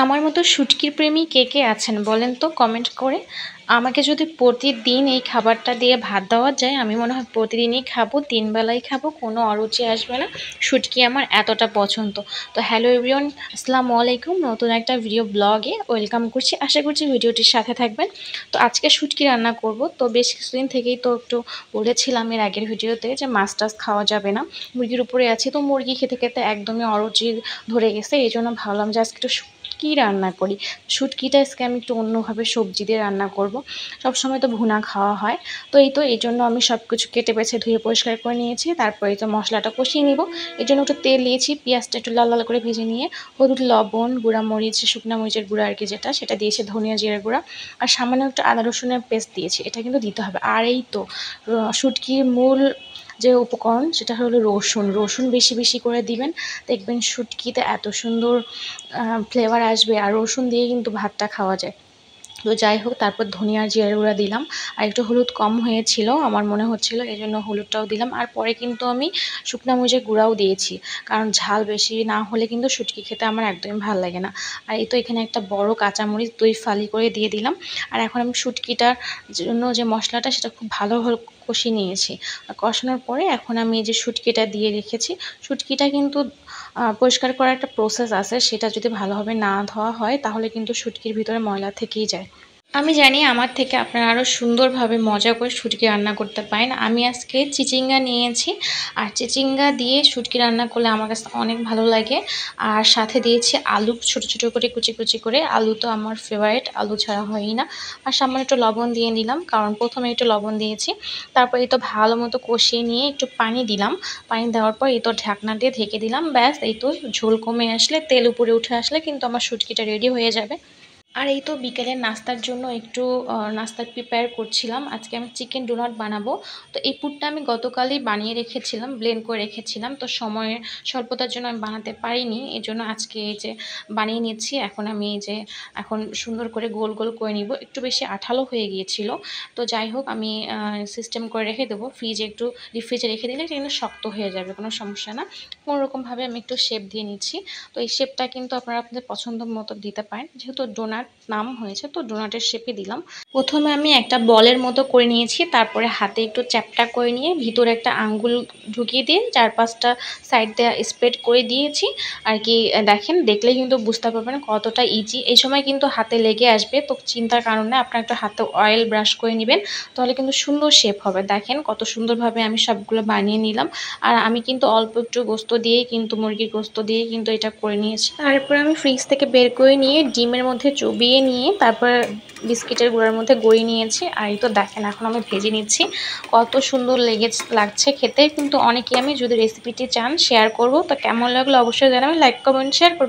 আমার মতো শুটকির প্রেমী কে কে আছেন বলেন তো কমেন্ট করে। আমাকে যদি প্রতিদিন এই খাবারটা দিয়ে ভাত দেওয়া যায় আমি মনে হয় প্রতিদিনই খাবো, 3 বেলাই খাবো, কোনো অরুচি আসবে না। শুটকি আমার এতটা পছন্দ। তো হ্যালো এভরিওয়ান, আসসালামু আলাইকুম। নতুন একটা ভিডিও ব্লগে ওয়েলকাম করছি। আশা করছি ভিডিওটির সাথে থাকবেন। তো আজকে শুটকি রান্না করব। তো বেশ কিছুদিন থেকেই তো একটু বলেছিলাম এর আগের ভিডিওতে যে মাছ টাছ খাওয়া যাবে না, মুরগির উপরে আছি। তো মুরগি খেতে খেতে একদমই অরুচি ধরে গেছে, এই জন্য ভাবলাম যে আজকে একটু শুটকি রান্না করি। শুটকিটা আজকে আমি একটু অন্যভাবে সবজি দিয়ে রান্না করব। সবসময় তো ভুনা খাওয়া হয়। তো এই জন্য আমি সব কিছু কেটে বেছে ধুয়ে পরিষ্কার করে নিয়েছি। তারপরে তো মশলাটা কষিয়ে নিব। এই জন্য একটু তেল দিয়েছি, পেঁয়াজটা একটু লাল লাল করে ভেজে নিয়ে হলুদ, লবণ, গুঁড়া মরিচ, শুকনো মরিচের গুঁড়া আর কি সেটা দিয়েছি, ধনিয়া জিরা গুঁড়া আর সামান্য একটু আদা রসুনের পেস্ট দিয়েছি। এটা কিন্তু দিতে হবে। আর এই তো শুটকির মূল যে উপকরণ সেটা হলো রসুন। রসুন বেশি বেশি করে দিবেন, দেখবেন শুটকিতে এত সুন্দর ফ্লেভার আসবে। আর রসুন দিয়ে কিন্তু ভাতটা খাওয়া যায়। তো যাই হোক, তারপর ধনিয়া জিরার গুঁড়া দিলাম। আর একটু হলুদ কম হয়েছিল আমার মনে হচ্ছিল, এই জন্য হলুদটাও দিলাম। আর পরে কিন্তু আমি শুকনো মরিচের গুঁড়াও দিয়েছি, কারণ ঝাল বেশি না হলে কিন্তু শুটকি খেতে আমার একদমই ভালো লাগে না। আর এই তো এখানে একটা বড় কাঁচামরিচ 2 ফালি করে দিয়ে দিলাম। আর এখন আমি শুটকিটার জন্য যে মশলাটা সেটা খুব ভালো কষিয়ে নিয়েছি। কষানোর পরে এখন আমি এই যে শুটকিটা দিয়ে রেখেছি। শুটকিটা কিন্তু পরিষ্কার করার একটা প্রসেস আছে, সেটা যদি ভালোভাবে না ধোয়া হয় তাহলে কিন্তু শুটকির ভিতরে ময়লা থেকেই যায়। আমি জানি আমার থেকে আপনারা আরও সুন্দরভাবে মজা করে শুটকি রান্না করতে পারেন। আমি আজকে চিচিঙ্গা নিয়েছি, আর চিচিঙ্গা দিয়ে শুটকি রান্না করলে আমার কাছে অনেক ভালো লাগে। আর সাথে দিয়েছি আলু, ছোট ছোট করে কুচি কুচি করে। আলু তো আমার ফেভারিট, আলু ছাড়া হয়ই না। আর সামান্য একটু লবণ দিয়ে নিলাম, কারণ প্রথমে একটু লবণ দিয়েছি। তারপর এই তো ভালো মতো কষিয়ে নিয়ে একটু পানি দিলাম। পানি দেওয়ার পর এই তো ঢাকনা দিয়ে ঢেকে দিলাম। ব্যাস, এই তো ঝোল কমে আসলে, তেল উপরে উঠে আসলে কিন্তু আমার শুটকিটা রেডি হয়ে যাবে। আর এই তো বিকেলের নাস্তার জন্য একটু নাস্তা প্রিপেয়ার করছিলাম। আজকে আমি চিকেন ডোনাট বানাবো। তো এই পুরটা আমি গতকালই বানিয়ে রেখেছিলাম, ব্লেন্ড করে রেখেছিলাম। তো সময়ের স্বল্পতার জন্য আমি বানাতে পারিনি, এই জন্য আজকে এই যে বানিয়ে নিচ্ছি। এখন আমি এই যে এখন সুন্দর করে গোল গোল করে নিব। একটু বেশি আঠালো হয়ে গিয়েছিল। তো যাই হোক, আমি সিস্টেম করে রেখে দেবো, ফ্রিজে একটু ডিপ ফ্রিজে রেখে দিলে এটা কিন্তু শক্ত হয়ে যাবে, কোনো সমস্যা না। কোনোরকমভাবে আমি একটু শেপ দিয়ে নিচ্ছি। তো এই শেপটা কিন্তু আপনারা আপনাদের পছন্দ মতো দিতে পারেন, যেহেতু ডোনাট নাম হয়েছে তো ডোনাটের শেপে দিলাম। প্রথমে আমি একটা বলের মতো করে নিয়েছি, তারপরে হাতে একটু চ্যাপটা করে নিয়ে ভিতরে একটা আঙ্গুল ঢুকিয়ে দিয়ে 4-5টা সাইড দিয়ে স্প্রেড করে দিয়েছি আর কি। দেখেন, দেখলেই কিন্তু বুঝতে পারবেন কতটা ইজি। এই সময় কিন্তু হাতে লেগে আসবে, তো চিন্তার কারণে আপনার একটু হাতে অয়েল ব্রাশ করে নেবেন, তাহলে কিন্তু সুন্দর শেপ হবে। দেখেন কত সুন্দরভাবে আমি সবগুলো বানিয়ে নিলাম। আর আমি কিন্তু অল্প একটু গোস্ত দিয়েই কিন্তু, মুরগির গোস্ত দিয়ে কিন্তু এটা করে নিয়েছি। তারপরে আমি ফ্রিজ থেকে বের করে নিয়ে ডিমের মধ্যে চুবিয়ে নিয়ে তারপর বিস্কিটের গুঁড়ার মধ্যে গড়িয়ে নিয়েছি। আর এই তো দেখেন এখন আমি ভেজে নিচ্ছি, কত সুন্দর লাগছে খেতে। কিন্তু অনেকেই, আমি যদি রেসিপিটি চান শেয়ার করব, তো কেমন লাগলো অবশ্যই জানাবেন, লাইক কমেন্ট শেয়ার করবেন।